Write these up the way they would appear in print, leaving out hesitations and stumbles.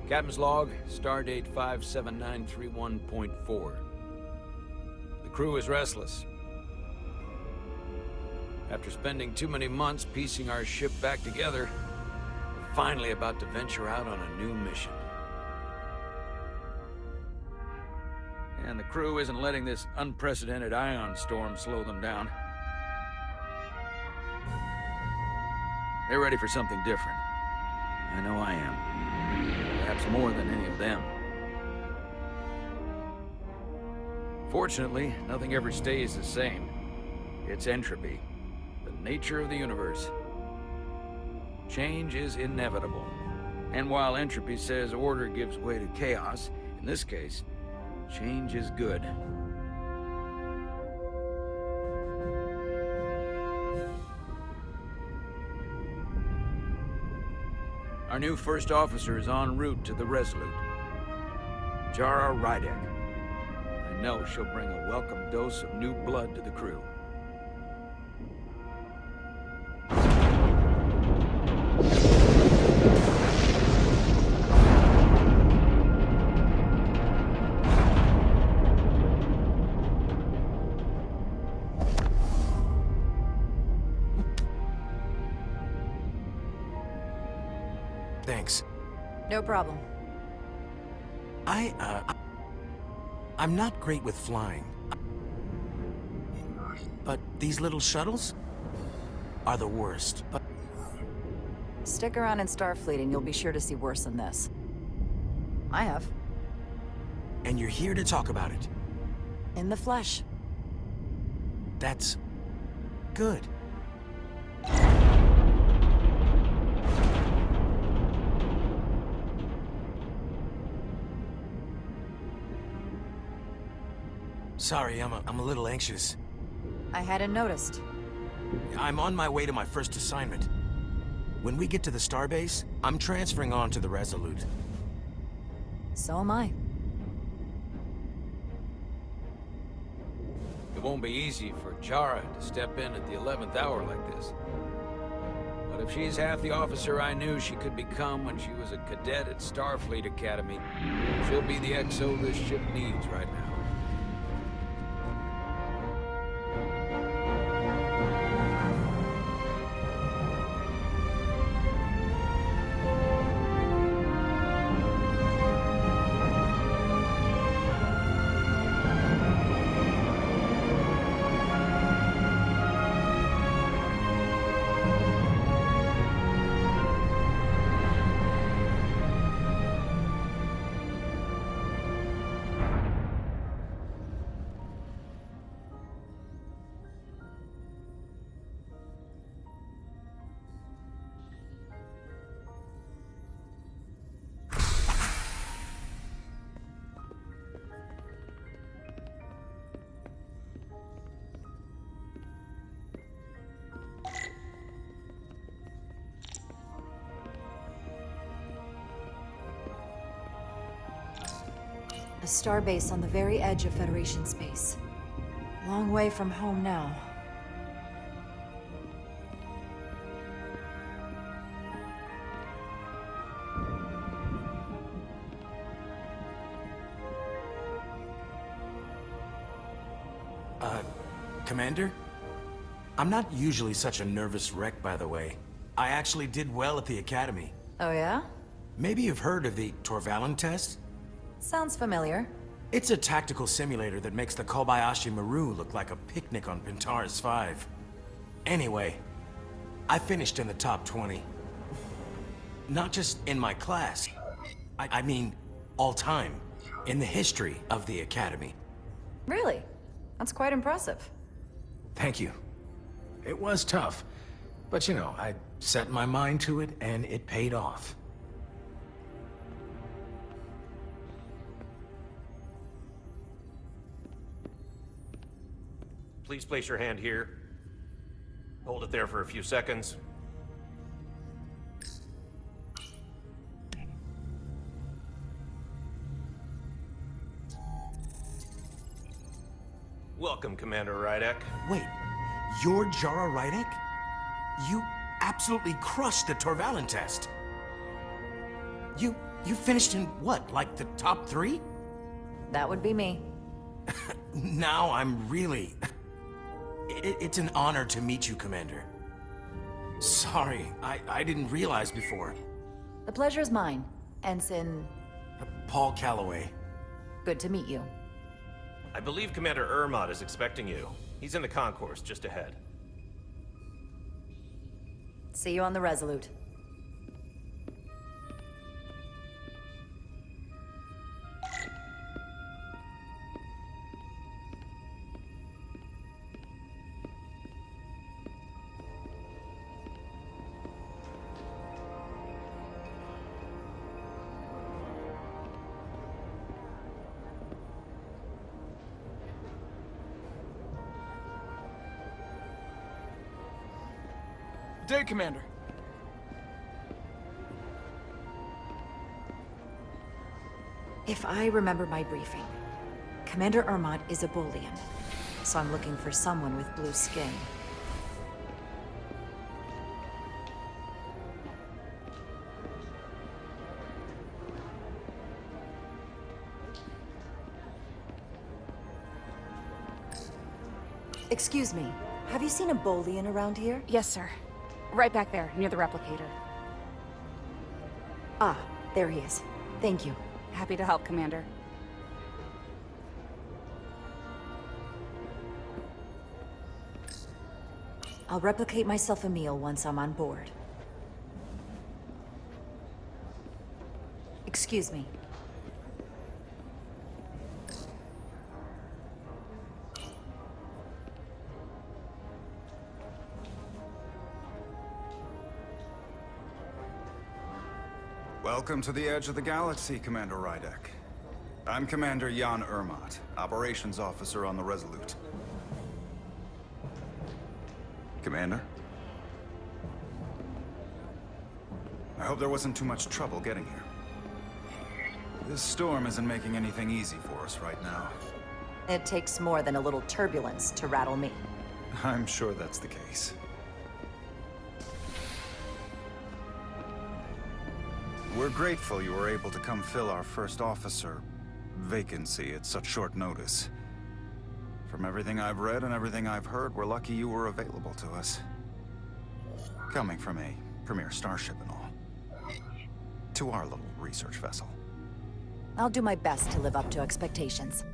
Captain's log, stardate 57931.4. The crew is restless. After spending too many months piecing our ship back together, we're finally about to venture out on a new mission. And the crew isn't letting this unprecedented ion storm slow them down. They're ready for something different. I know I am. Perhaps more than any of them. Fortunately, nothing ever stays the same. It's entropy, the nature of the universe. Change is inevitable. And while entropy says order gives way to chaos, in this case, change is good. Our new first officer is en route to the Resolute. Jara Rydek. I know she'll bring a welcome dose of new blood to the crew. Thanks. No problem. I'm not great with flying. But these little shuttles are the worst. Stick around in Starfleet and you'll be sure to see worse than this. I have. And you're here to talk about it. In the flesh. That's good. Sorry, I'm a little anxious. I hadn't noticed. I'm on my way to my first assignment. When we get to the starbase, I'm transferring on to the Resolute. So am I. It won't be easy for Jara to step in at the 11th hour like this. But if she's half the officer I knew she could become when she was a cadet at Starfleet Academy, she'll be the XO this ship needs right now. A starbase on the very edge of Federation space. Long way from home now. Commander? I'm not usually such a nervous wreck, by the way. I actually did well at the Academy. Oh yeah? Maybe you've heard of the Torvalin test? Sounds familiar. It's a tactical simulator that makes the Kobayashi Maru look like a picnic on Pintaris 5. Anyway, I finished in the top 20. Not just in my class. I mean, all time. In the history of the Academy. Really? That's quite impressive. Thank you. It was tough. But you know, I set my mind to it and it paid off. Please place your hand here. Hold it there for a few seconds. Welcome, Commander Rydek. Wait, you're Jara Rydek? You absolutely crushed the Torvalin test. You finished in what, like the top 3? That would be me. Now I'm really... It's an honor to meet you, Commander. Sorry, I didn't realize before. The pleasure is mine. Ensign... Paul Calloway. Good to meet you. I believe Commander Ermot is expecting you. He's in the concourse just ahead. See you on the Resolute. Day, Commander. If I remember my briefing, Commander Ermot is a Boolean, so I'm looking for someone with blue skin. Excuse me, have you seen a Boolean around here? Yes, sir. Right back there, near the replicator. Ah, there he is. Thank you. Happy to help, Commander. I'll replicate myself a meal once I'm on board. Excuse me. Welcome to the edge of the galaxy, Commander Rydek. I'm Commander Jan Ermot, Operations Officer on the Resolute. Commander? I hope there wasn't too much trouble getting here. This storm isn't making anything easy for us right now. It takes more than a little turbulence to rattle me. I'm sure that's the case. We're grateful you were able to come fill our first officer vacancy at such short notice. From everything I've read and everything I've heard, we're lucky you were available to us. Coming from a premier starship and all. To our little research vessel. I'll do my best to live up to expectations.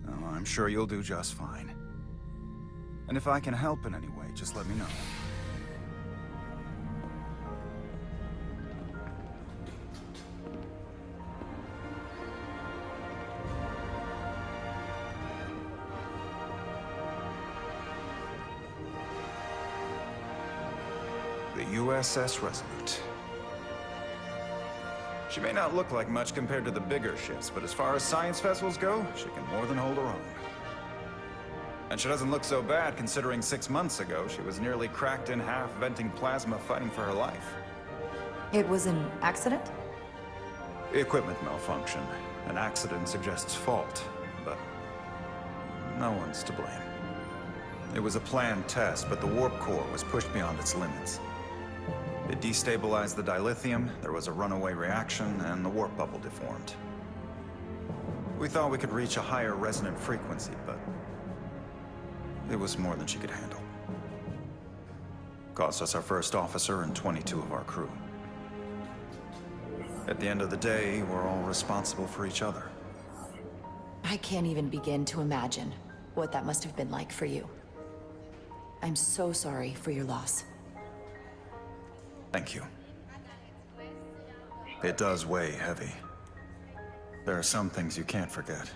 Oh, I'm sure you'll do just fine. And if I can help in any way, just let me know. The USS Resolute. She may not look like much compared to the bigger ships, but as far as science vessels go, she can more than hold her own. And she doesn't look so bad considering 6 months ago she was nearly cracked in half, venting plasma, fighting for her life. It was an accident? Equipment malfunction. An accident suggests fault, but no one's to blame. It was a planned test, but the warp core was pushed beyond its limits. It destabilized the dilithium, there was a runaway reaction, and the warp bubble deformed. We thought we could reach a higher resonant frequency, but it was more than she could handle. Cost us our first officer and 22 of our crew. At the end of the day, we're all responsible for each other. I can't even begin to imagine what that must have been like for you. I'm so sorry for your loss. Thank you. It does weigh heavy. There are some things you can't forget.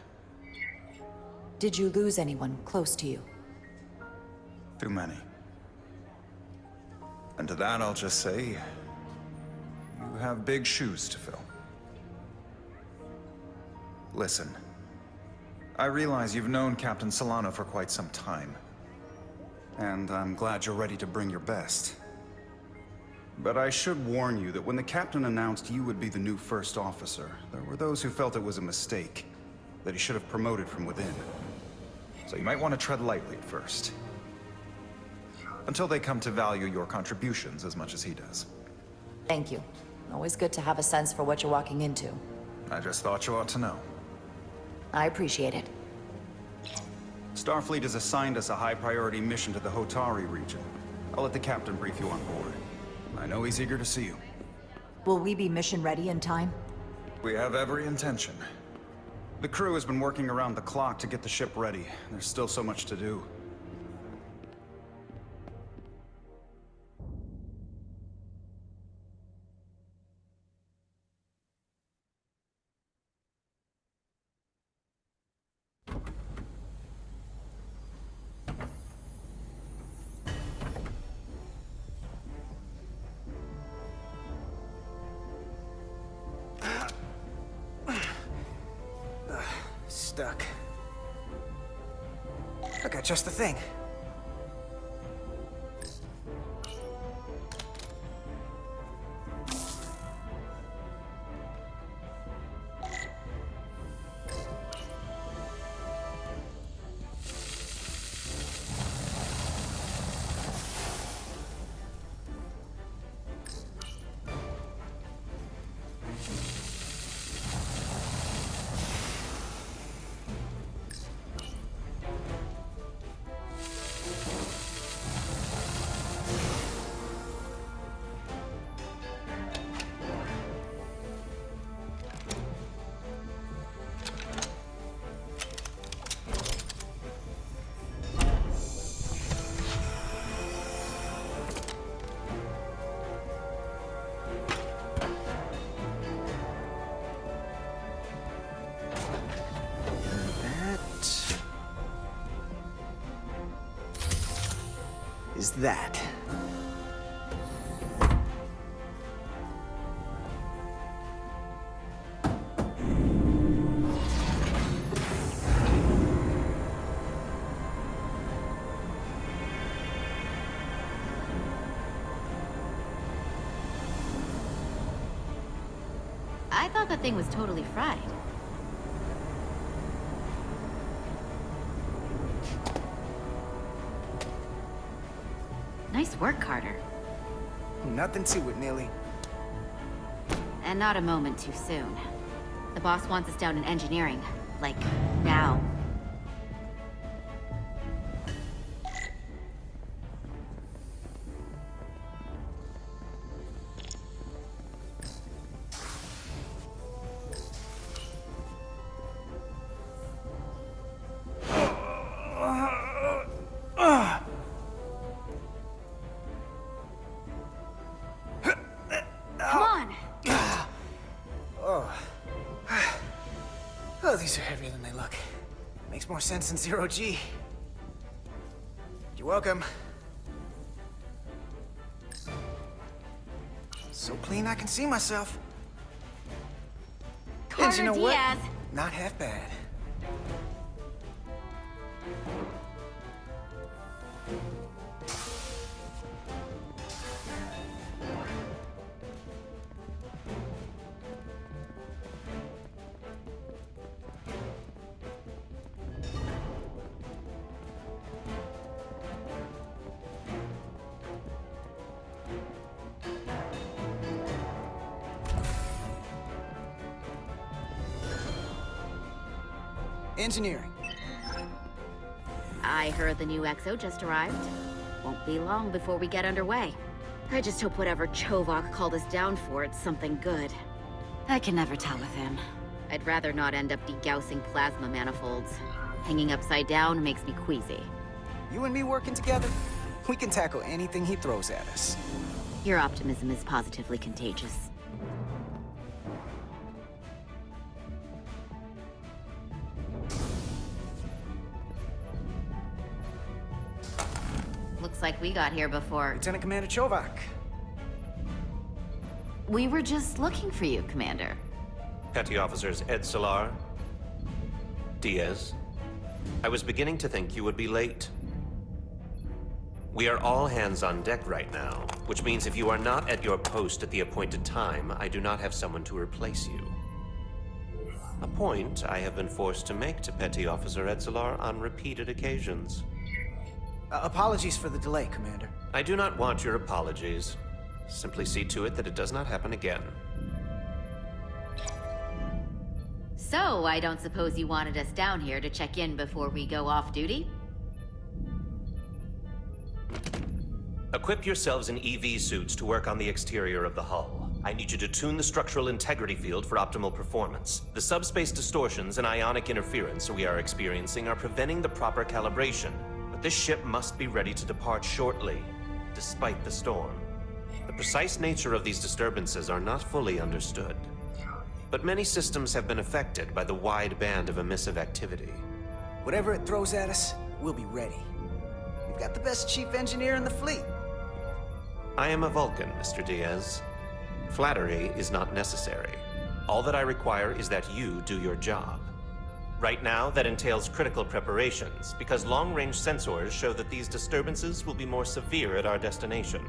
Did you lose anyone close to you? Too many. And to that I'll just say, you have big shoes to fill. Listen, I realize you've known Captain Solano for quite some time. And I'm glad you're ready to bring your best. But I should warn you that when the captain announced you would be the new first officer, there were those who felt it was a mistake, that he should have promoted from within. So you might want to tread lightly at first. Until they come to value your contributions as much as he does. Thank you. Always good to have a sense for what you're walking into. I just thought you ought to know. I appreciate it. Starfleet has assigned us a high-priority mission to the Hotari region. I'll let the captain brief you on board. I know he's eager to see you. Will we be mission ready in time? We have every intention. The crew has been working around the clock to get the ship ready. There's still so much to do. Stuck. I got just the thing. Is that. I thought that thing was totally fried. Nice work, Carter. Nothing to it, Neely. And not a moment too soon. The boss wants us down in engineering. Like, now. Oh, these are heavier than they look. Makes more sense than zero G. You're welcome. So clean I can see myself. And Carter you know what? Diaz! Not half bad. Engineering. I heard the new XO just arrived. Won't be long before we get underway. I just hope whatever Chovok called us down for, it's something good. I can never tell with him. I'd rather not end up degaussing plasma manifolds. Hanging upside down makes me queasy. You and me working together, we can tackle anything he throws at us. Your optimism is positively contagious. Looks like we got here before. Lieutenant Commander Chovok. We were just looking for you, Commander. Petty Officers Edsalar, Diaz. I was beginning to think you would be late. We are all hands on deck right now, which means if you are not at your post at the appointed time, I do not have someone to replace you. A point I have been forced to make to Petty Officer Edsalar on repeated occasions. Apologies for the delay, Commander. I do not want your apologies. Simply see to it that it does not happen again. So, I don't suppose you wanted us down here to check in before we go off duty? Equip yourselves in EV suits to work on the exterior of the hull. I need you to tune the structural integrity field for optimal performance. The subspace distortions and ionic interference we are experiencing are preventing the proper calibration. But this ship must be ready to depart shortly, despite the storm. The precise nature of these disturbances are not fully understood. But many systems have been affected by the wide band of emissive activity. Whatever it throws at us, we'll be ready. We've got the best chief engineer in the fleet. I am a Vulcan, Mr. Diaz. Flattery is not necessary. All that I require is that you do your job. Right now, that entails critical preparations, because long-range sensors show that these disturbances will be more severe at our destination,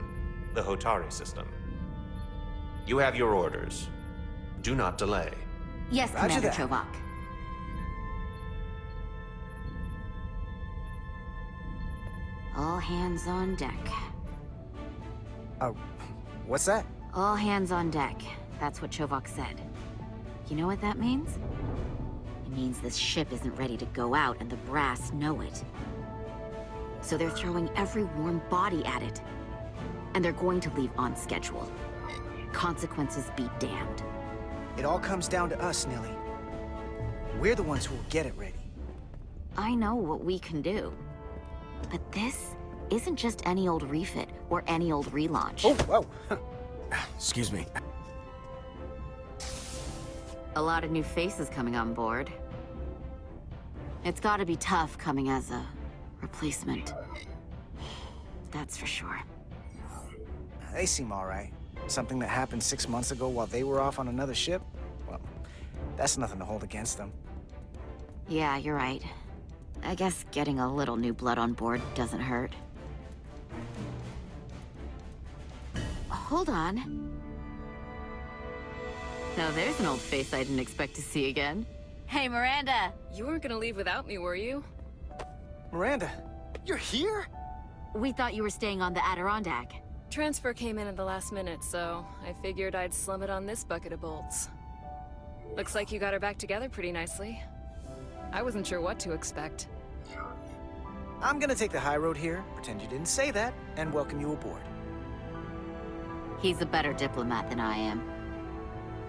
the Hotari system. You have your orders. Do not delay. Yes, Roger Commander that. Chovak. All hands on deck. What's that? All hands on deck. That's what Chovak said. You know what that means? It means this ship isn't ready to go out, and the brass know it. So they're throwing every warm body at it. And they're going to leave on schedule. Consequences be damned. It all comes down to us, Nilly. We're the ones who will get it ready. I know what we can do. But this isn't just any old refit or any old relaunch. Oh, whoa. Excuse me. A lot of new faces coming on board. It's gotta be tough coming as a replacement. That's for sure. They seem all right. Something that happened 6 months ago while they were off on another ship? Well, that's nothing to hold against them. Yeah, you're right. I guess getting a little new blood on board doesn't hurt. Hold on. Now there's an old face I didn't expect to see again. Hey, Miranda! You weren't gonna leave without me, were you? Miranda, you're here? We thought you were staying on the Adirondack. Transfer came in at the last minute, so I figured I'd slum it on this bucket of bolts. Looks like you got her back together pretty nicely. I wasn't sure what to expect. I'm gonna take the high road here, pretend you didn't say that, and welcome you aboard. He's a better diplomat than I am.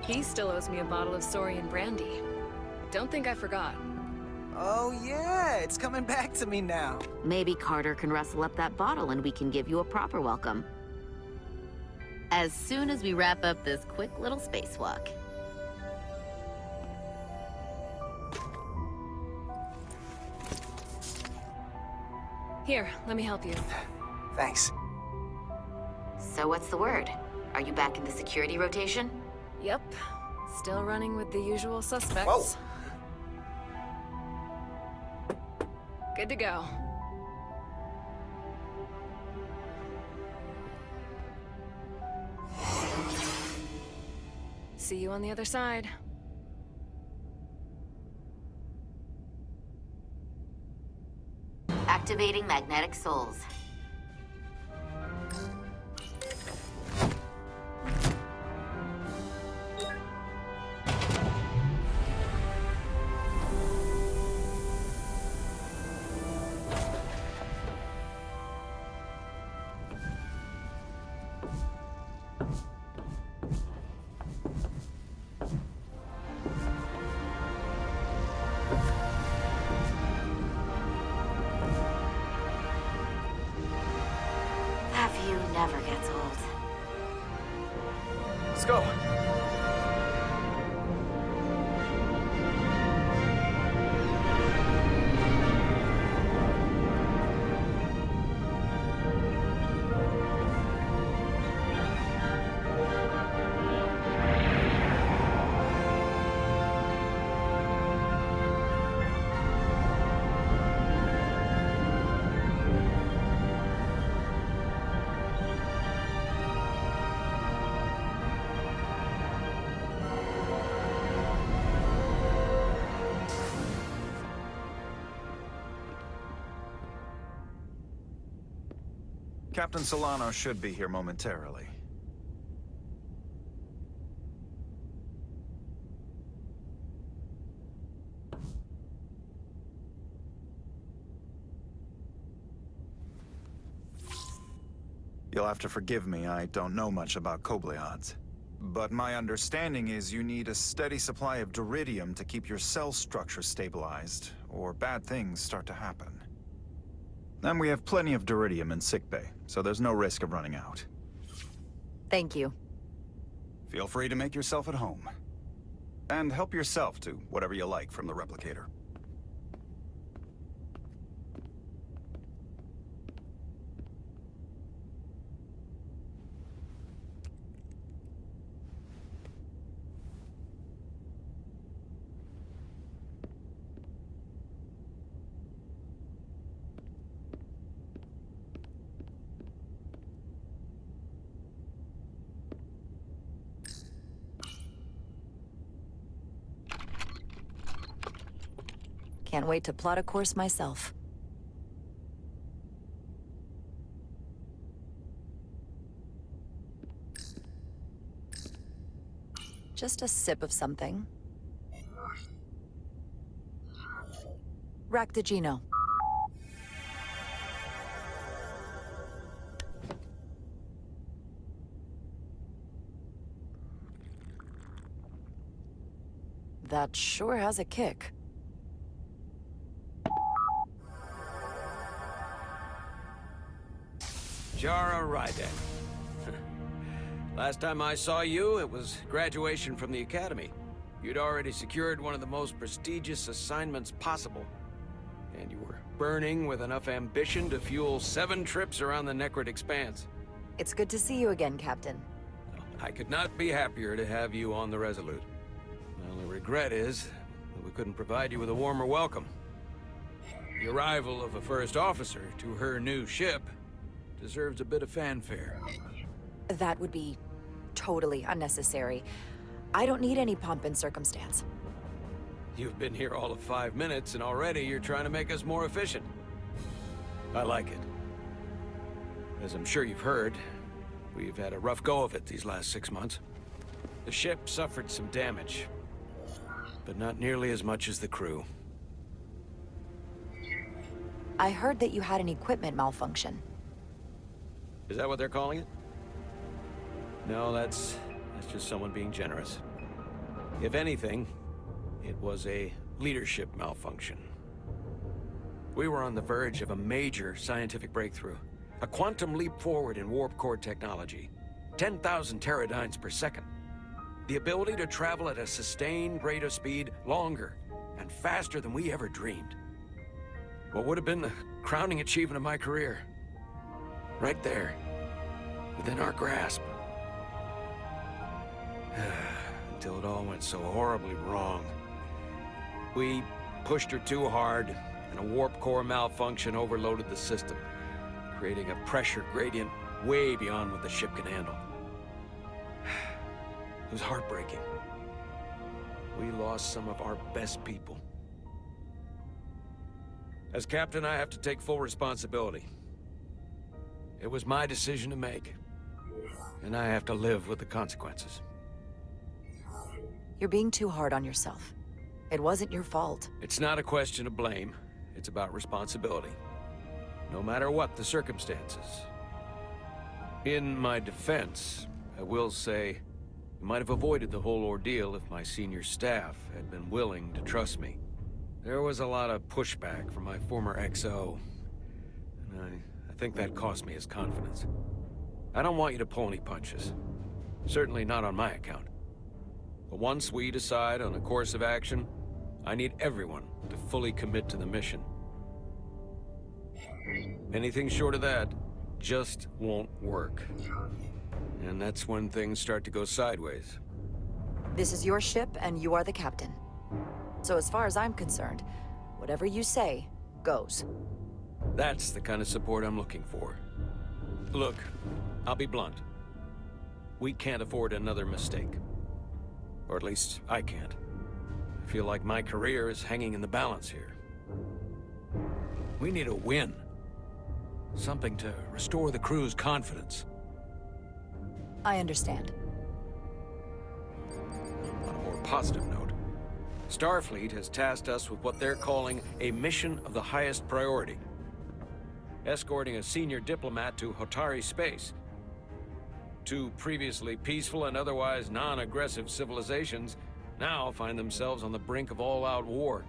He still owes me a bottle of Saurian brandy. Don't think I forgot. Oh yeah, it's coming back to me now. Maybe Carter can rustle up that bottle and we can give you a proper welcome. As soon as we wrap up this quick little spacewalk. Here, let me help you. Thanks. So what's the word? Are you back in the security rotation? Yep. Still running with the usual suspects. Whoa! Good to go. See you on the other side. Activating magnetic souls. Never gets old. Let's go. Captain Solano should be here momentarily. You'll have to forgive me, I don't know much about Kobleods. But my understanding is you need a steady supply of duridium to keep your cell structure stabilized, or bad things start to happen. And we have plenty of duridium in sickbay, so there's no risk of running out. Thank you. Feel free to make yourself at home. And help yourself to whatever you like from the replicator. Can't wait to plot a course myself. Just a sip of something. Rack the Geno. That sure has a kick. Jara Ryden. Last time I saw you, it was graduation from the Academy. You'd already secured one of the most prestigious assignments possible. And you were burning with enough ambition to fuel 7 trips around the Necrid Expanse. It's good to see you again, Captain. I could not be happier to have you on the Resolute. My only regret is that we couldn't provide you with a warmer welcome. The arrival of a first officer to her new ship deserves a bit of fanfare. That would be totally unnecessary. I don't need any pomp and circumstance. You've been here all of 5 minutes, and already you're trying to make us more efficient. I like it. As I'm sure you've heard, we've had a rough go of it these last 6 months. The ship suffered some damage, but not nearly as much as the crew. I heard that you had an equipment malfunction. Is that what they're calling it? No, that's just someone being generous. If anything, it was a leadership malfunction. We were on the verge of a major scientific breakthrough. A quantum leap forward in warp core technology. 10,000 teradynes per second. The ability to travel at a sustained rate of speed longer and faster than we ever dreamed. What would have been the crowning achievement of my career. Right there, within our grasp. Until it all went so horribly wrong. We pushed her too hard, and a warp core malfunction overloaded the system, creating a pressure gradient way beyond what the ship can handle. It was heartbreaking. We lost some of our best people. As captain, I have to take full responsibility. It was my decision to make, and I have to live with the consequences. You're being too hard on yourself. It wasn't your fault. It's not a question of blame. It's about responsibility. No matter what the circumstances. In my defense, I will say, we might have avoided the whole ordeal if my senior staff had been willing to trust me. There was a lot of pushback from my former XO, and I think that cost me his confidence. I don't want you to pull any punches. Certainly not on my account. But once we decide on a course of action, I need everyone to fully commit to the mission. Anything short of that just won't work. And that's when things start to go sideways. This is your ship, and you are the captain. So as far as I'm concerned, whatever you say, goes. That's the kind of support I'm looking for. Look, I'll be blunt. We can't afford another mistake. Or at least, I can't. I feel like my career is hanging in the balance here. We need a win. Something to restore the crew's confidence. I understand. On a more positive note, Starfleet has tasked us with what they're calling a mission of the highest priority. Escorting a senior diplomat to Hotari space Two previously peaceful and otherwise non-aggressive civilizations now find themselves on the brink of all-out war.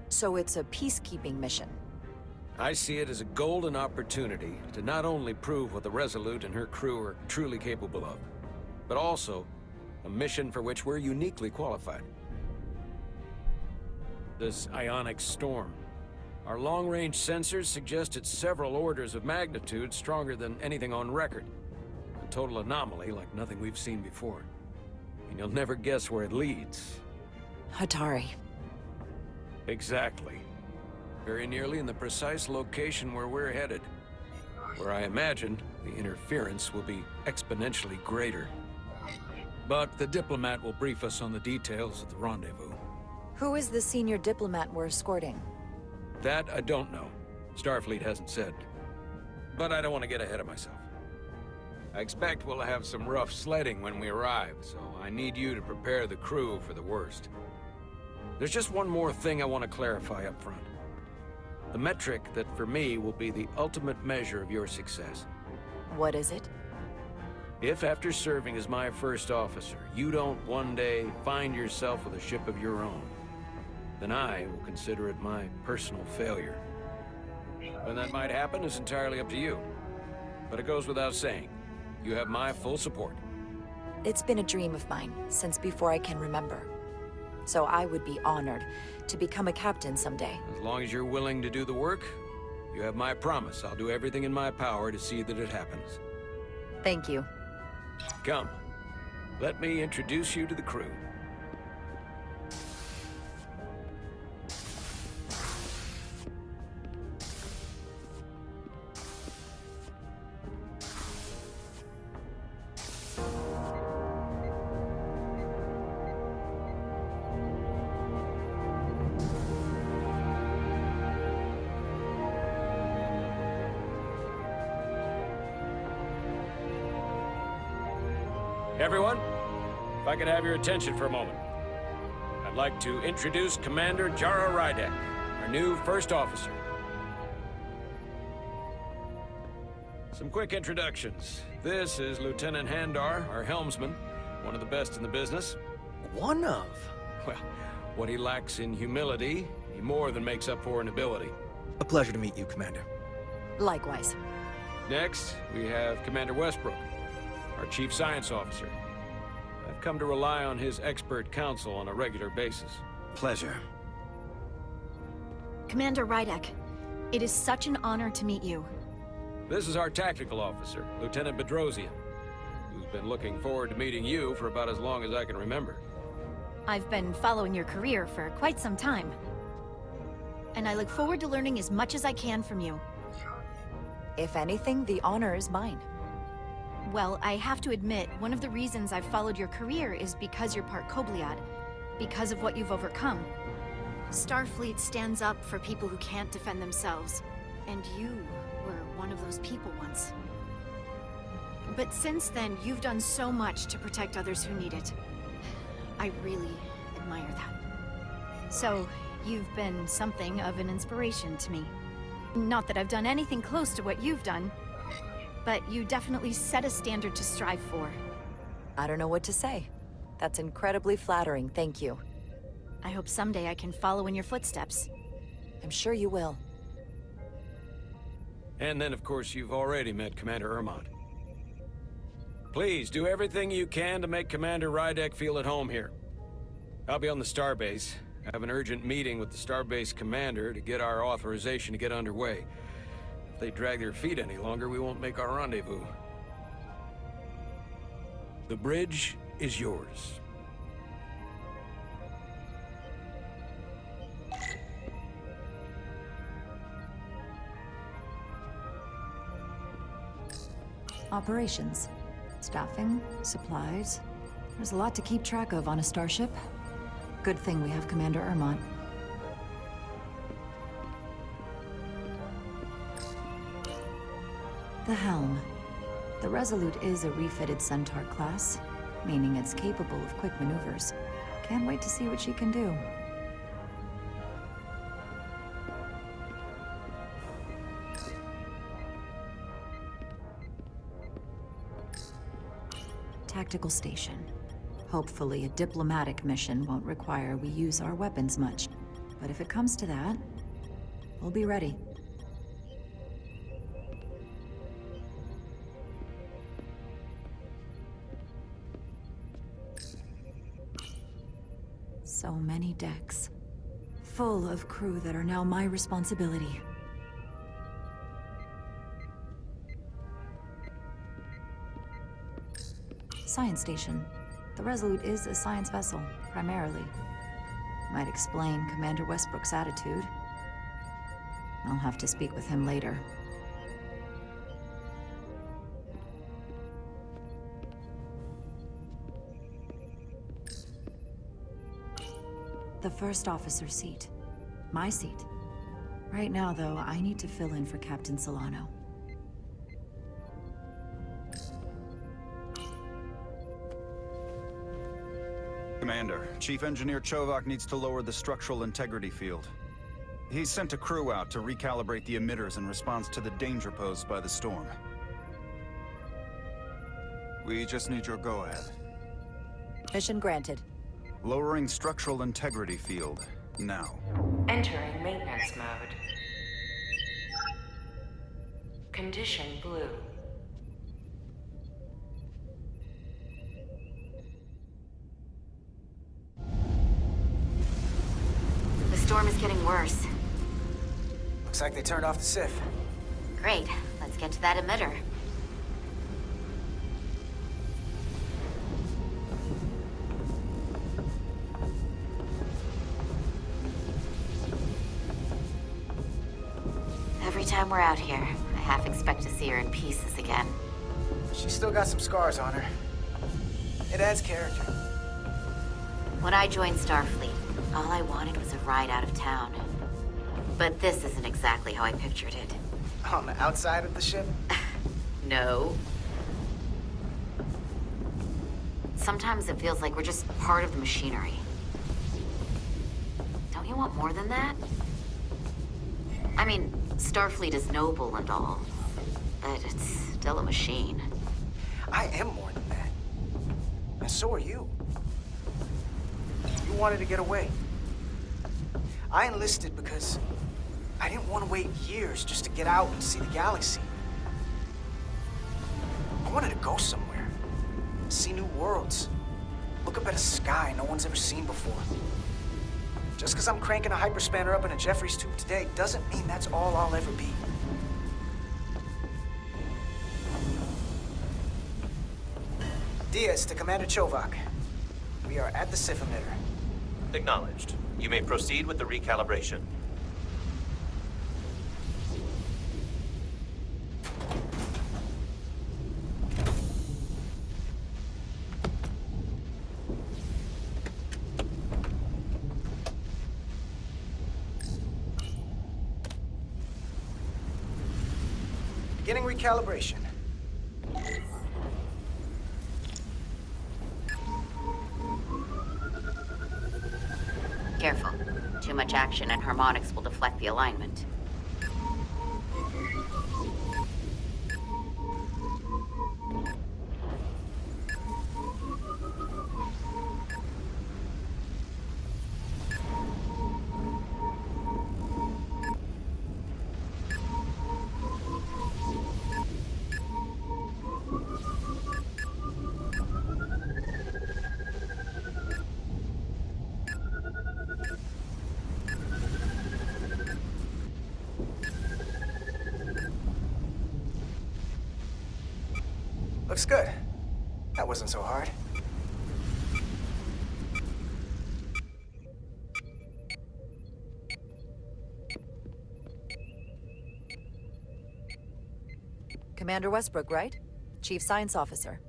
So it's a peacekeeping mission. I see it as a golden opportunity to not only prove what the Resolute and her crew are truly capable of, but also a mission for which we're uniquely qualified. This ionic storm. Our long-range sensors suggest it's several orders of magnitude stronger than anything on record. A total anomaly like nothing we've seen before. And you'll never guess where it leads. Hatari. Exactly. Very nearly in the precise location where we're headed. Where I imagine the interference will be exponentially greater. But the diplomat will brief us on the details of the rendezvous. Who is the senior diplomat we're escorting? That I don't know. Starfleet hasn't said. But I don't want to get ahead of myself. I expect we'll have some rough sledding when we arrive, so I need you to prepare the crew for the worst. There's just one more thing I want to clarify up front. The metric that for me will be the ultimate measure of your success. What is it? If after serving as my first officer, you don't one day find yourself with a ship of your own, then I will consider it my personal failure. When that might happen is entirely up to you. But it goes without saying, you have my full support. It's been a dream of mine since before I can remember. So I would be honored to become a captain someday. As long as you're willing to do the work, you have my promise. I'll do everything in my power to see that it happens. Thank you. Come, let me introduce you to the crew. Everyone, if I could have your attention for a moment. I'd like to introduce Commander Jara Rydek, our new first officer. Some quick introductions. This is Lieutenant Handar, our helmsman, one of the best in the business. One of? Well, what he lacks in humility, he more than makes up for in ability. A pleasure to meet you, Commander. Likewise. Next, we have Commander Westbrook, our Chief Science Officer. I've come to rely on his expert counsel on a regular basis. Pleasure. Commander Rydek, it is such an honor to meet you. This is our Tactical Officer, Lieutenant Bedrosian, who's been looking forward to meeting you for about as long as I can remember. I've been following your career for quite some time. And I look forward to learning as much as I can from you. If anything, the honor is mine. Well, I have to admit, one of the reasons I've followed your career is because you're part Kobliad, because of what you've overcome. Starfleet stands up for people who can't defend themselves, and you were one of those people once. But since then, you've done so much to protect others who need it. I really admire that. So, you've been something of an inspiration to me. Not that I've done anything close to what you've done, but you definitely set a standard to strive for. I don't know what to say. That's incredibly flattering, thank you. I hope someday I can follow in your footsteps. I'm sure you will. And then, of course, you've already met Commander Ermont. Please, do everything you can to make Commander Rydek feel at home here. I'll be on the starbase. I have an urgent meeting with the starbase commander to get our authorization to get underway. If they drag their feet any longer, we won't make our rendezvous. The bridge is yours. Operations. Staffing, supplies. There's a lot to keep track of on a starship. Good thing we have Commander Ermont. The helm. The Resolute is a refitted Centaur class, meaning it's capable of quick maneuvers. Can't wait to see what she can do. tactical station. Hopefully a diplomatic mission won't require we use our weapons much. But if it comes to that, we'll be ready. So many decks. Full of crew that are now my responsibility. Science station. The Resolute is a science vessel, primarily. Might explain Commander Westbrook's attitude. I'll have to speak with him later. The first officer seat. My seat. Right now, though, I need to fill in for Captain Solano. Commander, Chief Engineer Chovak needs to lower the structural integrity field. He's sent a crew out to recalibrate the emitters in response to the danger posed by the storm. We just need your go-ahead. Mission granted. Lowering structural integrity field, now. Entering maintenance mode. Condition blue. The storm is getting worse. Looks like they turned off the SIF. Great. Let's get to that emitter. Every time we're out here, I half expect to see her in pieces again. She's still got some scars on her. It adds character. When I joined Starfleet, all I wanted was a ride out of town. But this isn't exactly how I pictured it. On the outside of the ship? No. Sometimes it feels like we're just part of the machinery. Don't you want more than that? I mean, Starfleet is noble and all, but it's still a machine. I am more than that. And so are you. You wanted to get away. I enlisted because I didn't want to wait years just to get out and see the galaxy. I wanted to go somewhere, see new worlds, look up at a sky no one's ever seen before. Just because I'm cranking a hyperspanner up in a Jeffries tube today doesn't mean that's all I'll ever be. Diaz to Commander Chovak. We are at the SIF emitter. Acknowledged. You may proceed with the recalibration. Beginning recalibration. Careful. Too much action and harmonics will deflect the alignment. Looks good. That wasn't so hard. Commander Westbrook, right? Chief Science Officer.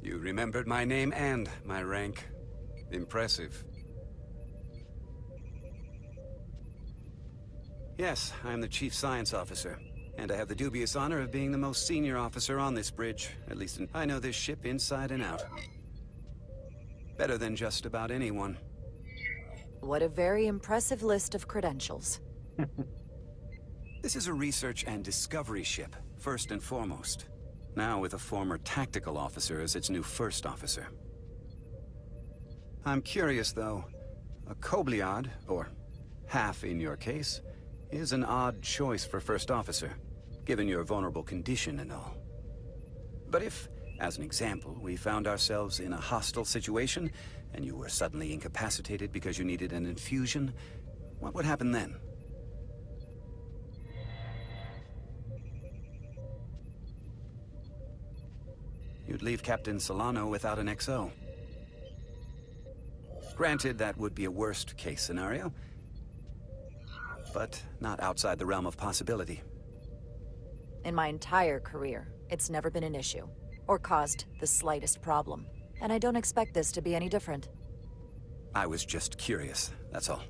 You remembered my name and my rank. Impressive. Yes, I'm the Chief Science Officer. And I have the dubious honor of being the most senior officer on this bridge. At least I know this ship inside and out. Better than just about anyone. What a very impressive list of credentials. This is a research and discovery ship, first and foremost. now with a former tactical officer as its new first officer. I'm curious, though. A Kobliad, or half in your case, is an odd choice for first officer, given your vulnerable condition and all. But if, as an example, we found ourselves in a hostile situation, and you were suddenly incapacitated because you needed an infusion, what would happen then? You'd leave Captain Solano without an XO. Granted, that would be a worst-case scenario, but not outside the realm of possibility. In my entire career, it's never been an issue, or caused the slightest problem. And I don't expect this to be any different. I was just curious, that's all.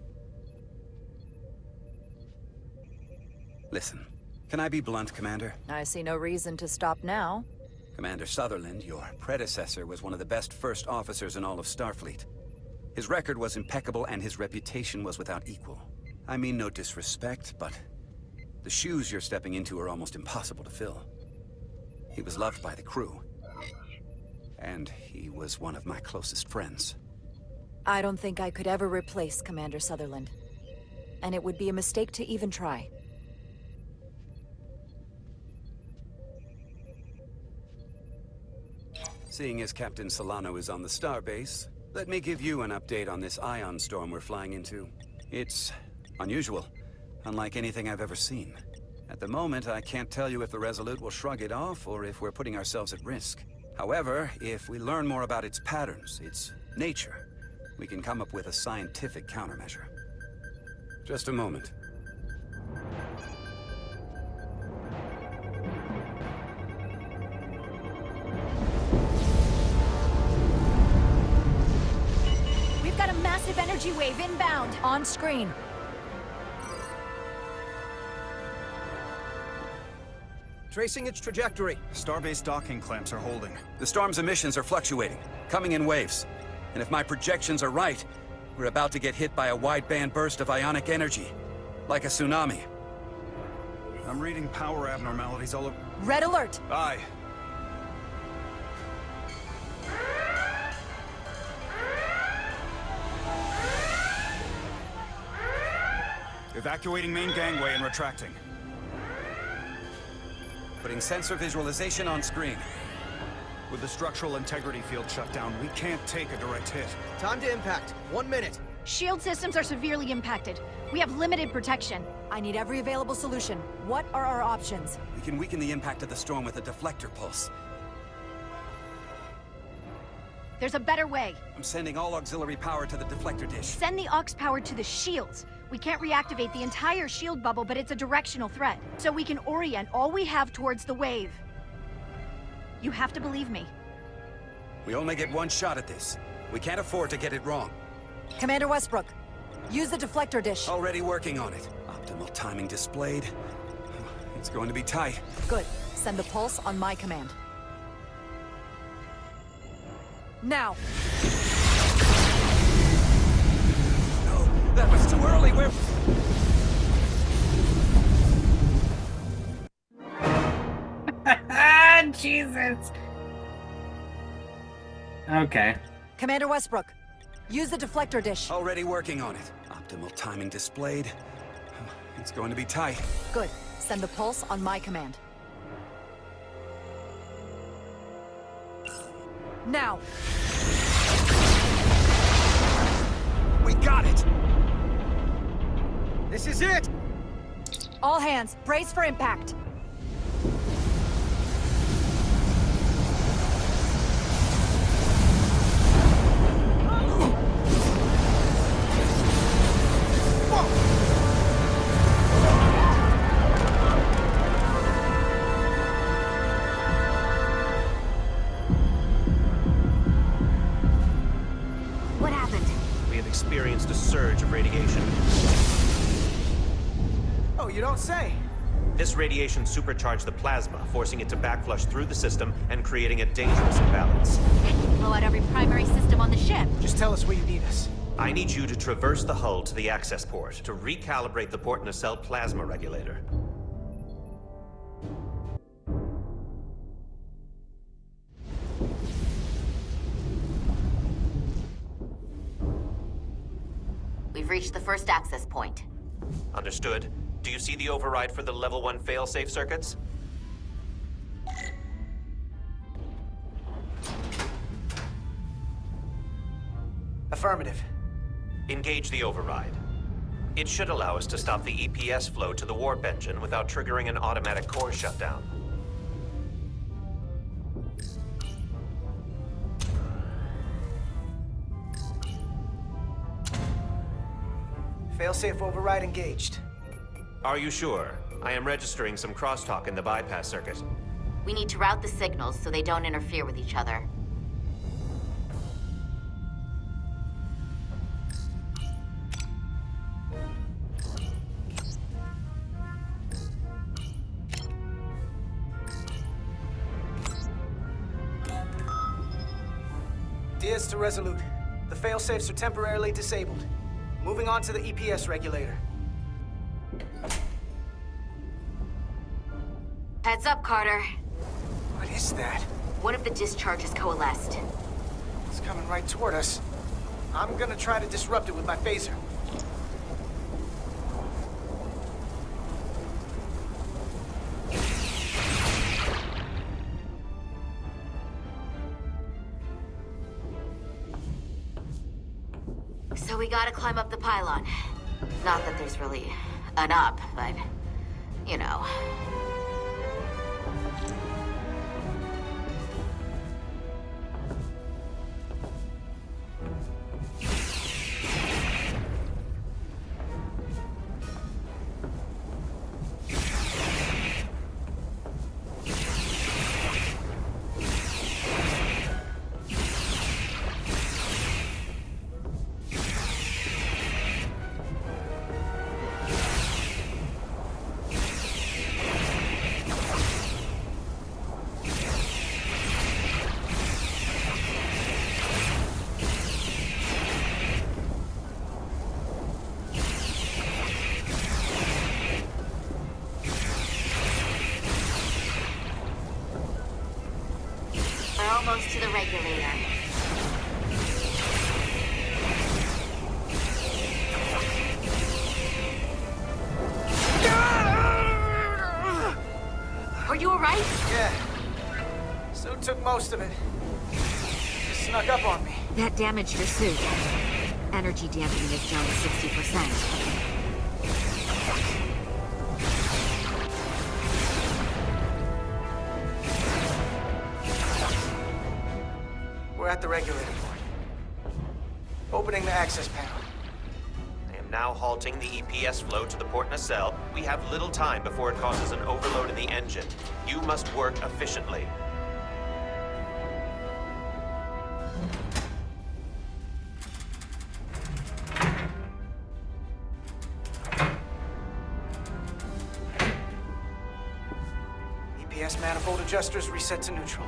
Listen, can I be blunt, Commander? I see no reason to stop now. Commander Sutherland, your predecessor, was one of the best first officers in all of Starfleet. His record was impeccable and his reputation was without equal. I mean no disrespect, but the shoes you're stepping into are almost impossible to fill. He was loved by the crew, and he was one of my closest friends. I don't think I could ever replace Commander Sutherland. And it would be a mistake to even try. Seeing as Captain Solano is on the starbase, let me give you an update on this ion storm we're flying into. It's unusual, unlike anything I've ever seen. At the moment, I can't tell you if the Resolute will shrug it off or if we're putting ourselves at risk. However, if we learn more about its patterns, its nature, we can come up with a scientific countermeasure. Just a moment. We've got a massive energy wave inbound. On screen. Tracing its trajectory. Starbase docking clamps are holding. The storm's emissions are fluctuating, coming in waves. And if my projections are right, we're about to get hit by a wideband burst of ionic energy. Like a tsunami. I'm reading power abnormalities all over. Red alert! Aye. Evacuating main gangway and retracting. Putting sensor visualization on screen. With the structural integrity field shut down, we can't take a direct hit. Time to impact. 1 minute. Shield systems are severely impacted. We have limited protection. I need every available solution. What are our options? We can weaken the impact of the storm with a deflector pulse. There's a better way. I'm sending all auxiliary power to the deflector dish. Send the aux power to the shields. We can't reactivate the entire shield bubble, but it's a directional threat. So we can orient all we have towards the wave. You have to believe me. We only get one shot at this. We can't afford to get it wrong. Commander Westbrook, use the deflector dish. Already working on it. Optimal timing displayed. It's going to be tight. Good. Send the pulse on my command. Now! No, that was too early. We're... Jesus. Okay. Commander Westbrook, use the deflector dish. Already working on it. Optimal timing displayed. It's going to be tight. Good. Send the pulse on my command. Now! We got it! This is it! All hands, brace for impact. What happened? We have experienced a surge of radiation. Oh, you don't say. This radiation supercharged the plasma, forcing it to backflush through the system and creating a dangerous imbalance. That can blow out every primary system on the ship. Just tell us where you need us. I need you to traverse the hull to the access port to recalibrate the port nacelle plasma regulator. We've reached the first access point. Understood. Do you see the override for the level 1 failsafe circuits? Affirmative. Engage the override. It should allow us to stop the EPS flow to the warp engine without triggering an automatic core shutdown. Failsafe override engaged. Are you sure? I am registering some crosstalk in the bypass circuit. We need to route the signals so they don't interfere with each other. Diaz to Resolute. The failsafes are temporarily disabled. Moving on to the EPS regulator. Heads up, Carter. What is that? One of the discharges coalesced. It's coming right toward us. I'm gonna try to disrupt it with my phaser. So we gotta climb up the pylon. Not that there's really an up, but, you know. Almost to the regulator. Are you alright? Yeah. So took most of it. Snuck up on me. That damaged your suit. Energy damping is down to 60%. We're at the regulator port. Opening the access panel. I am now halting the EPS flow to the port nacelle. We have little time before it causes an overload in the engine. You must work efficiently. EPS manifold adjusters reset to neutral.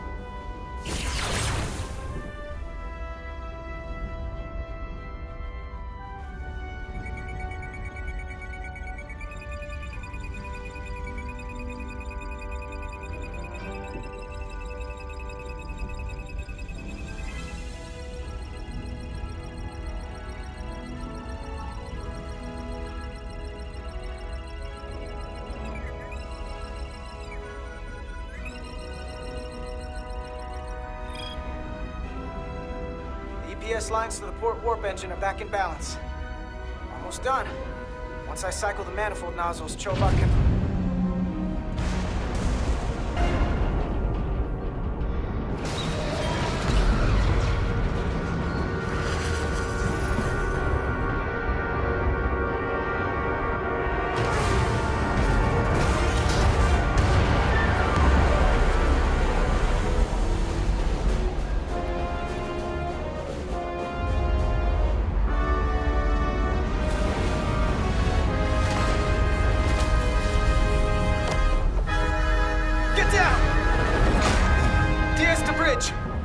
EPS lines to the port warp engine are back in balance. Almost done. Once I cycle the manifold nozzles, Chobot can...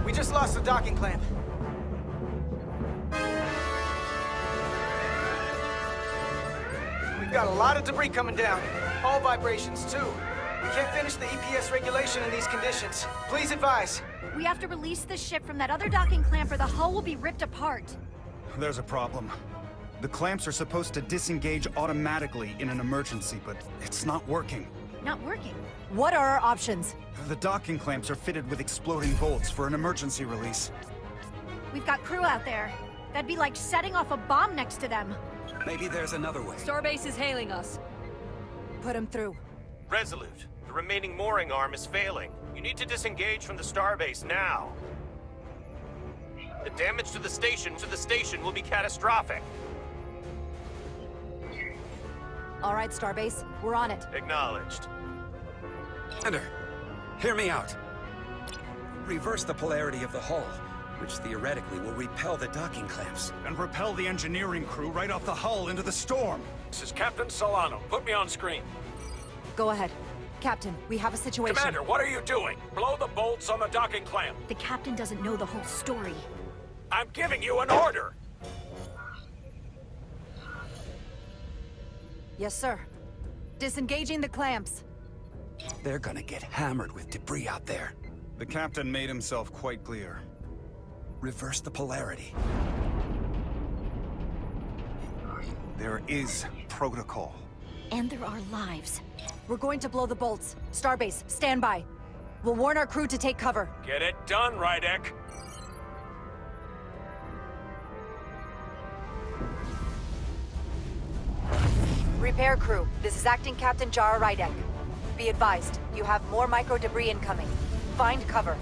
We just lost the docking clamp. We've got a lot of debris coming down. All vibrations, too. We can't finish the EPS regulation in these conditions. Please advise. We have to release the ship from that other docking clamp or the hull will be ripped apart. There's a problem. The clamps are supposed to disengage automatically in an emergency, but it's not working. Not working. What are our options? The docking clamps are fitted with exploding bolts for an emergency release. We've got crew out there. That'd be like setting off a bomb next to them. Maybe there's another way. Starbase is hailing us. Put him through. Resolute, the remaining mooring arm is failing. You need to disengage from the starbase now. The damage to the station will be catastrophic. All right, Starbase, we're on it. Acknowledged. Commander, hear me out. Reverse the polarity of the hull, which theoretically will repel the docking clamps. And repel the engineering crew right off the hull into the storm. This is Captain Solano. Put me on screen. Go ahead. Captain, we have a situation. Commander, what are you doing? Blow the bolts on the docking clamp. The captain doesn't know the whole story. I'm giving you an order. Yes, sir. Disengaging the clamps. They're gonna get hammered with debris out there. The captain made himself quite clear. Reverse the polarity. There is protocol. And there are lives. We're going to blow the bolts. Starbase, stand by. We'll warn our crew to take cover. Get it done, Rydek. Repair crew, this is Acting Captain Jara Rydek. Be advised, you have more micro-debris incoming. Find cover.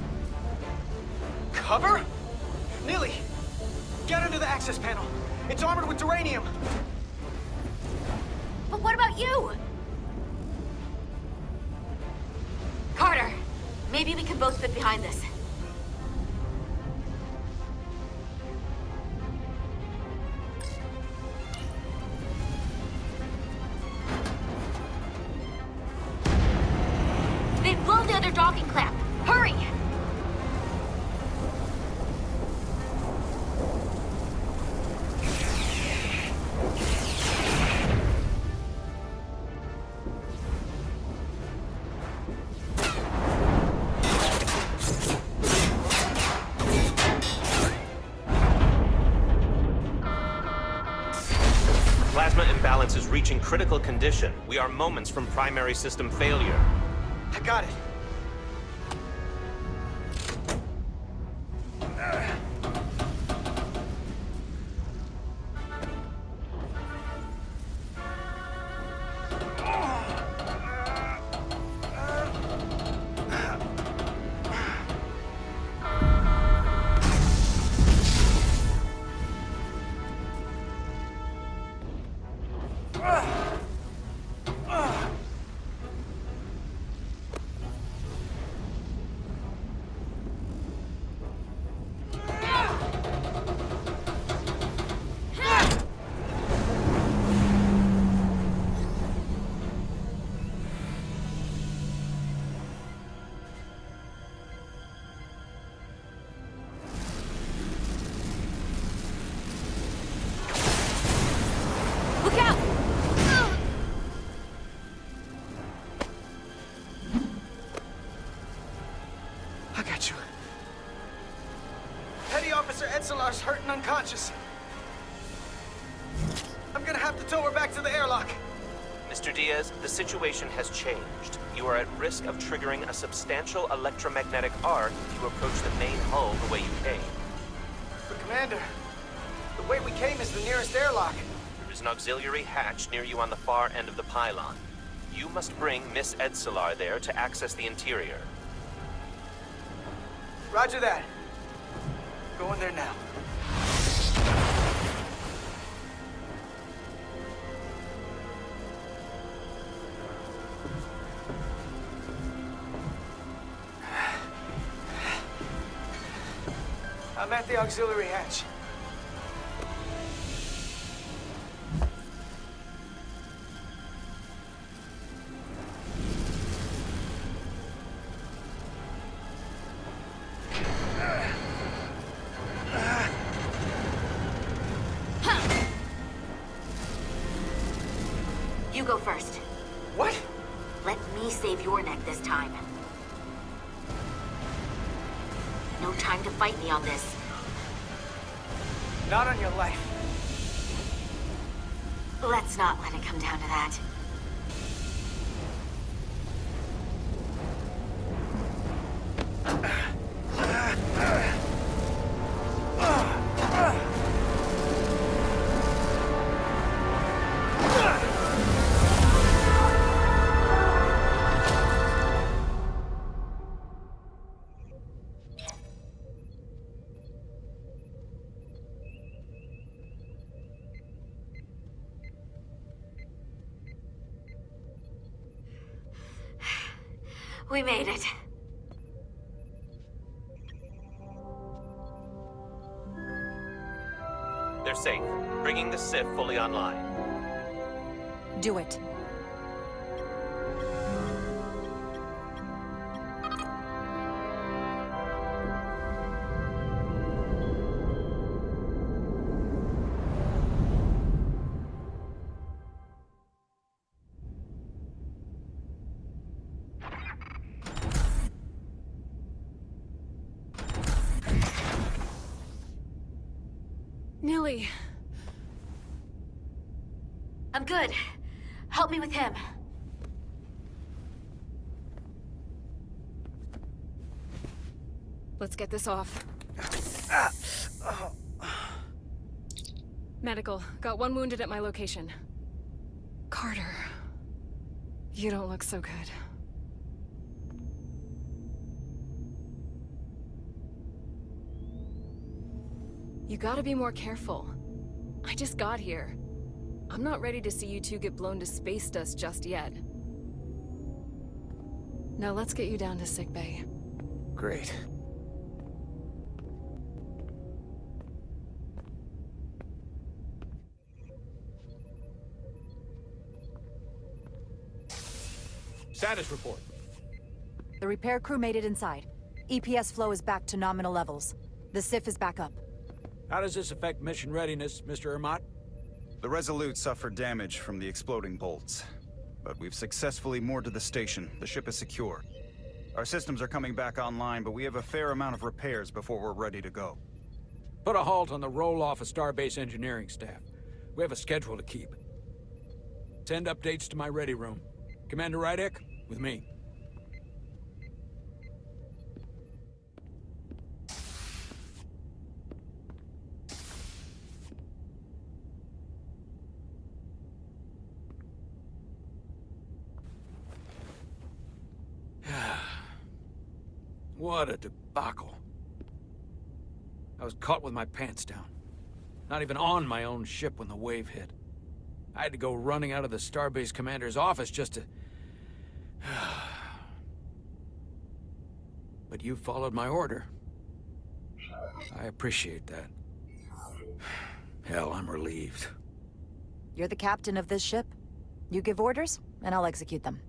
Cover? Neely! Get under the access panel. It's armored with duranium. But what about you? Carter, maybe we can both fit behind this. They've blown the other docking clamp. Hurry! Plasma imbalance is reaching critical condition. We are moments from primary system failure. I got it. Look out! I got you. Petty Officer Edselar's hurt and unconscious. I'm gonna have to tow her back to the airlock. Mr. Diaz, the situation has changed. You are at risk of triggering a substantial electromagnetic arc if you approach the main hull the way you came. But Commander, the way we came is the nearest airlock. There is an auxiliary hatch near you on the far end of the pylon. You must bring Miss Edselar there to access the interior. Roger that. Go in there now. I'm at the auxiliary hatch. You go first. What? Let me save your neck this time. No time to fight me on this. Not on your life. Let's not let it come down to that. We made it. They're safe, bringing the Sith fully online. Do it. Nilly. I'm good. Help me with him. Let's get this off. Medical. Got one wounded at my location. Carter. You don't look so good. You gotta be more careful. I just got here. I'm not ready to see you two get blown to space dust just yet. Now let's get you down to sickbay. Great. Status report. The repair crew made it inside. EPS flow is back to nominal levels. The SIF is back up. How does this affect mission readiness, Mr. Ermot? The Resolute suffered damage from the exploding bolts. But we've successfully moored to the station. The ship is secure. Our systems are coming back online, but we have a fair amount of repairs before we're ready to go. Put a halt on the roll-off of Starbase engineering staff. We have a schedule to keep. Send updates to my ready room. Commander Rydek, with me. What a debacle. I was caught with my pants down. Not even on my own ship when the wave hit. I had to go running out of the Starbase commander's office just to... But you followed my order. I appreciate that. Hell, I'm relieved. You're the captain of this ship. You give orders, and I'll execute them.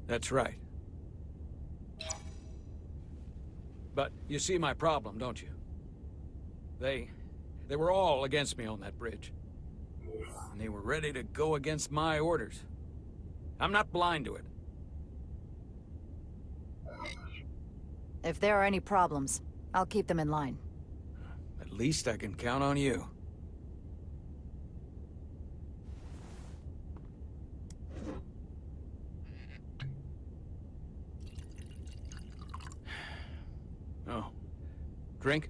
That's right. But you see my problem, don't you? They were all against me on that bridge. And they were ready to go against my orders. I'm not blind to it. If there are any problems, I'll keep them in line. At least I can count on you. Oh. Drink?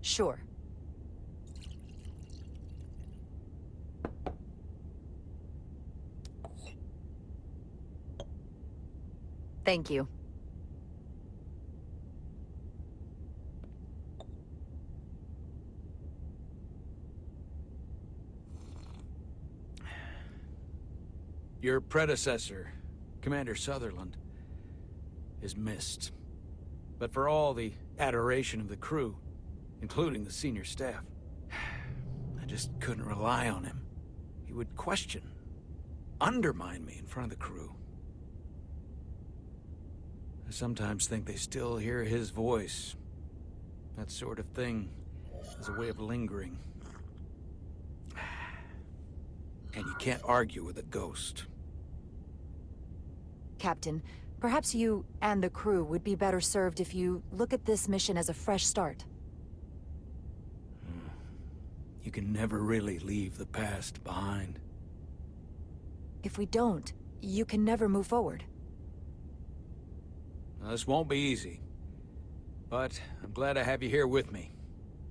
Sure. Thank you. Your predecessor, Commander Sutherland, is missed. But for all the adoration of the crew, including the senior staff, I just couldn't rely on him. He would question, undermine me in front of the crew. I sometimes think they still hear his voice. That sort of thing is a way of lingering. And you can't argue with a ghost. Captain, perhaps you and the crew would be better served if you look at this mission as a fresh start. You can never really leave the past behind. If we don't, you can never move forward. Now, this won't be easy. But I'm glad I have you here with me.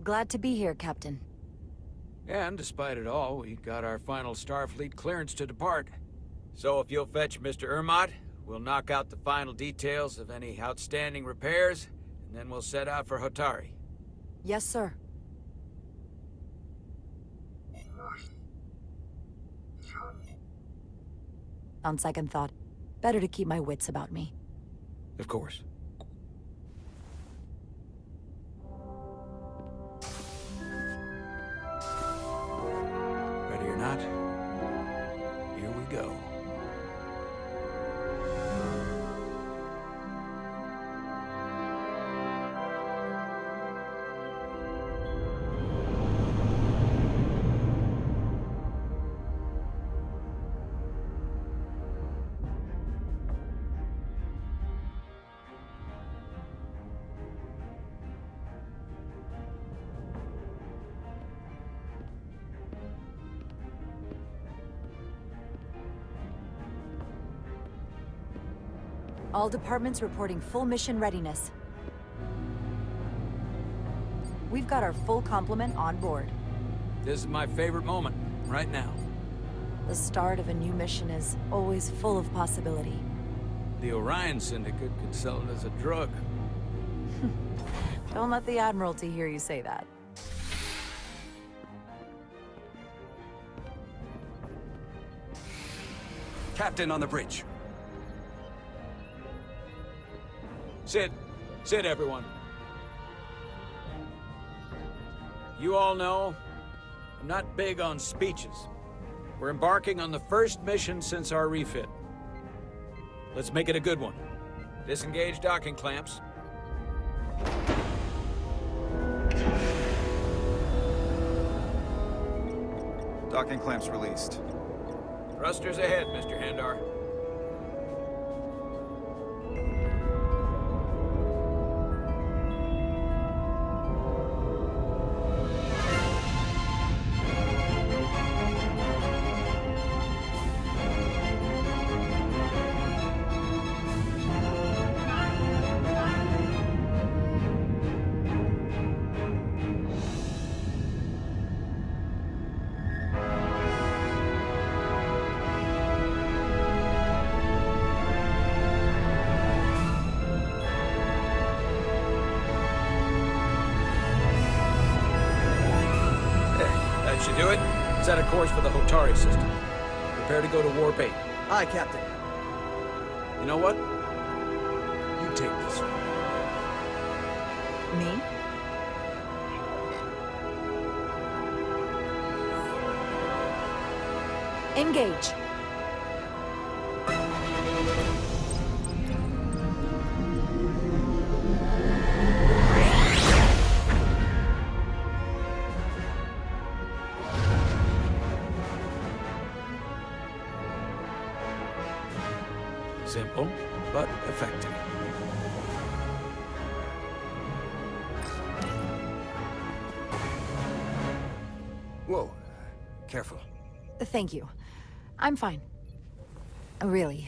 Glad to be here, Captain. And despite it all, we got our final Starfleet clearance to depart. So if you'll fetch Mr. Ermot, we'll knock out the final details of any outstanding repairs, and then we'll set out for Hotari. Yes, sir. On second thought, better to keep my wits about me. Of course. Ready or not, here we go. All departments reporting full mission readiness. We've got our full complement on board. This is my favorite moment, right now. The start of a new mission is always full of possibility. The Orion Syndicate could sell it as a drug. Don't let the Admiralty hear you say that. Captain on the bridge. Sit. Sit, everyone. You all know, I'm not big on speeches. We're embarking on the first mission since our refit. Let's make it a good one. Disengage docking clamps. Docking clamps released. Thrusters ahead, Mr. Handar. Should do it. Set a course for the Hotari system. Prepare to go to Warp 8. Aye, Captain. You know what? You take this one. Me? Engage. Simple, but effective. Whoa. Careful. Thank you. I'm fine. Really,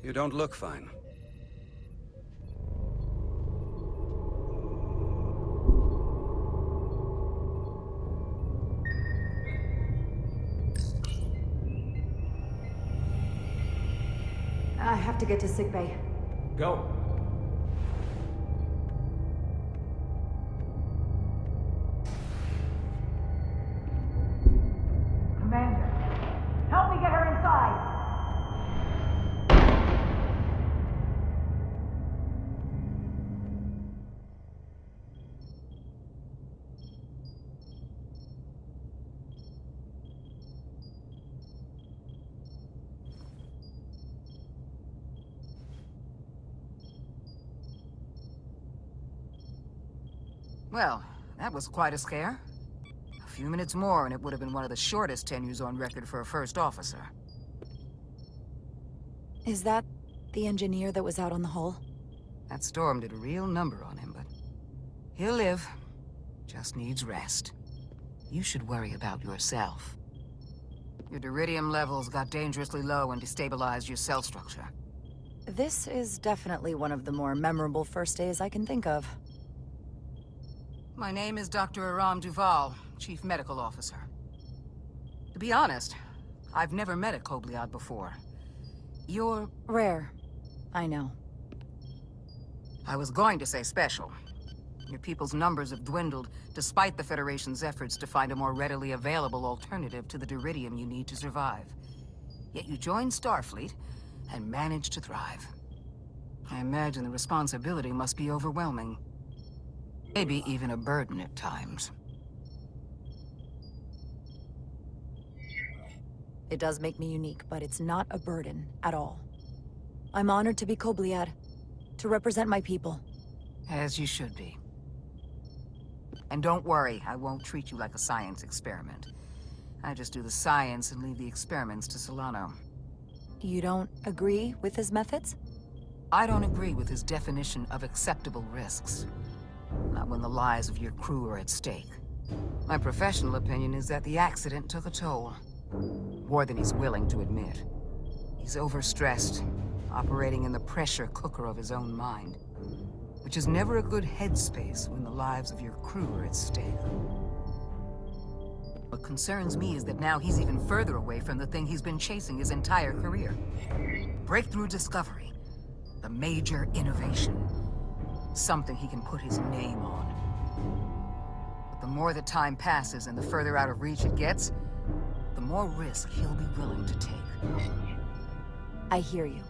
You don't look fine. I have to get to sickbay. Go. Commander, help me get her inside! Well, that was quite a scare. A few minutes more and it would have been one of the shortest tenures on record for a first officer. Is that the engineer that was out on the hull? That storm did a real number on him, but he'll live. just needs rest. You should worry about yourself. Your deridium levels got dangerously low and destabilized your cell structure. This is definitely one of the more memorable first days I can think of. My name is Dr. Aram Duval, Chief Medical Officer. To be honest, I've never met a Kobliad before. You're... rare. I know. I was going to say special. Your people's numbers have dwindled, despite the Federation's efforts to find a more readily available alternative to the deridium you need to survive. Yet you joined Starfleet, and managed to thrive. I imagine the responsibility must be overwhelming. Maybe even a burden at times. It does make me unique, but it's not a burden at all. I'm honored to be Kobliad, to represent my people. As you should be. And don't worry, I won't treat you like a science experiment. I just do the science and leave the experiments to Solano. You don't agree with his methods? I don't agree with his definition of acceptable risks. Not when the lives of your crew are at stake. My professional opinion is that the accident took a toll. More than he's willing to admit. He's overstressed, operating in the pressure cooker of his own mind. Which is never a good headspace when the lives of your crew are at stake. What concerns me is that now he's even further away from the thing he's been chasing his entire career. Breakthrough discovery. The major innovation. Something he can put his name on. But the more the time passes and the further out of reach it gets, the more risk he'll be willing to take. I hear you.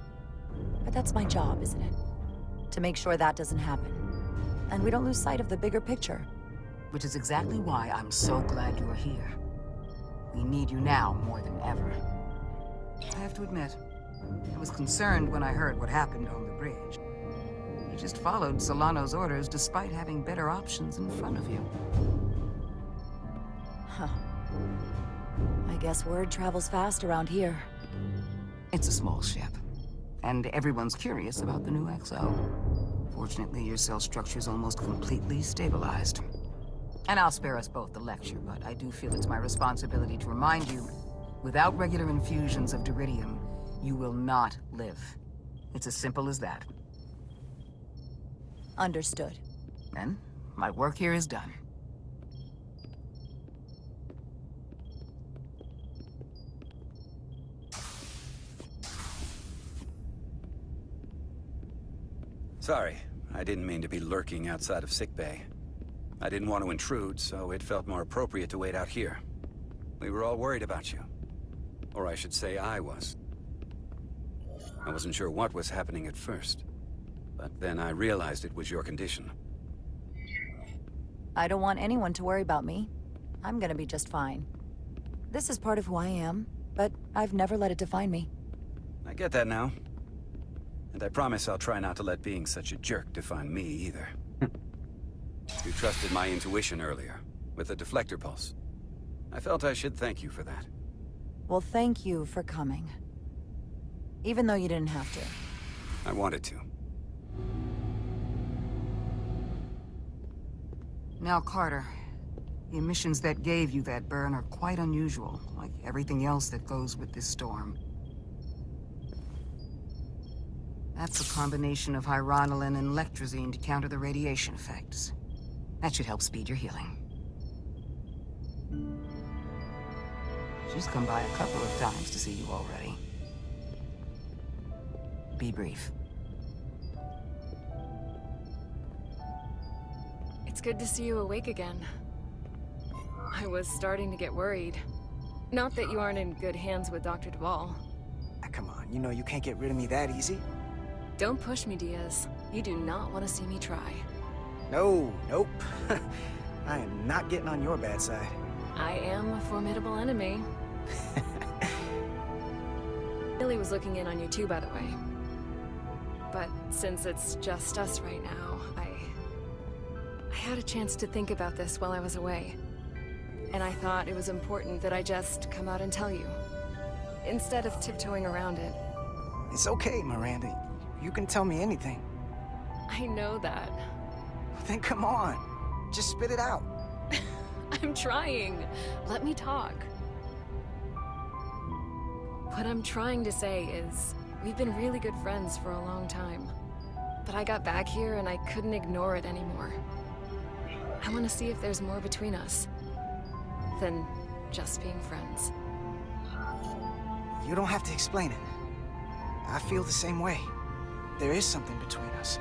But that's my job, isn't it? To make sure that doesn't happen. And we don't lose sight of the bigger picture. Which is exactly why I'm so glad you're here. We need you now more than ever. I have to admit, I was concerned when I heard what happened on the bridge. You just followed Solano's orders despite having better options in front of you. Huh. I guess word travels fast around here. It's a small ship. And everyone's curious about the new XO. Fortunately, your cell structure's almost completely stabilized. And I'll spare us both the lecture, but I do feel it's my responsibility to remind you, without regular infusions of deridium, you will not live. It's as simple as that. Understood. Then, my work here is done. Sorry, I didn't mean to be lurking outside of sickbay. I didn't want to intrude, so it felt more appropriate to wait out here. We were all worried about you. Or I should say I was. I wasn't sure what was happening at first. But then I realized it was your condition. I don't want anyone to worry about me. I'm gonna be just fine. This is part of who I am, but I've never let it define me. I get that now. And I promise I'll try not to let being such a jerk define me either. You trusted my intuition earlier, with the deflector pulse. I felt I should thank you for that. Well, thank you for coming. Even though you didn't have to. I wanted to. Now, Carter, the emissions that gave you that burn are quite unusual, like everything else that goes with this storm. That's a combination of hyronolin and lectrazine to counter the radiation effects. That should help speed your healing. She's come by a couple of times to see you already. Be brief. It's good to see you awake again. I was starting to get worried. Not that you aren't in good hands with Dr. Duval. Come on, you know you can't get rid of me that easy. Don't push me, Diaz. You do not want to see me try. No, nope. I am not getting on your bad side. I am a formidable enemy. Billy was looking in on you too, by the way. But since it's just us right now, I had a chance to think about this while I was away. And I thought it was important that I just come out and tell you, instead of tiptoeing around it. It's okay, Miranda. You can tell me anything. I know that. Then come on. Just spit it out. I'm trying. Let me talk. What I'm trying to say is, we've been really good friends for a long time. But I got back here and I couldn't ignore it anymore. I want to see if there's more between us than just being friends. You don't have to explain it. I feel the same way. There is something between us.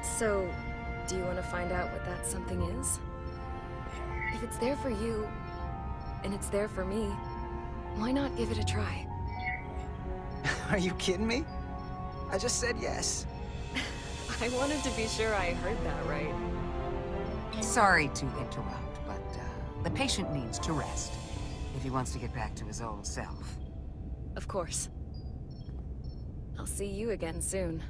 So, do you want to find out what that something is? If it's there for you, and it's there for me, why not give it a try? Are you kidding me? I just said yes. I wanted to be sure I heard that right. Sorry to interrupt, but the patient needs to rest if he wants to get back to his old self. Of course. I'll see you again soon.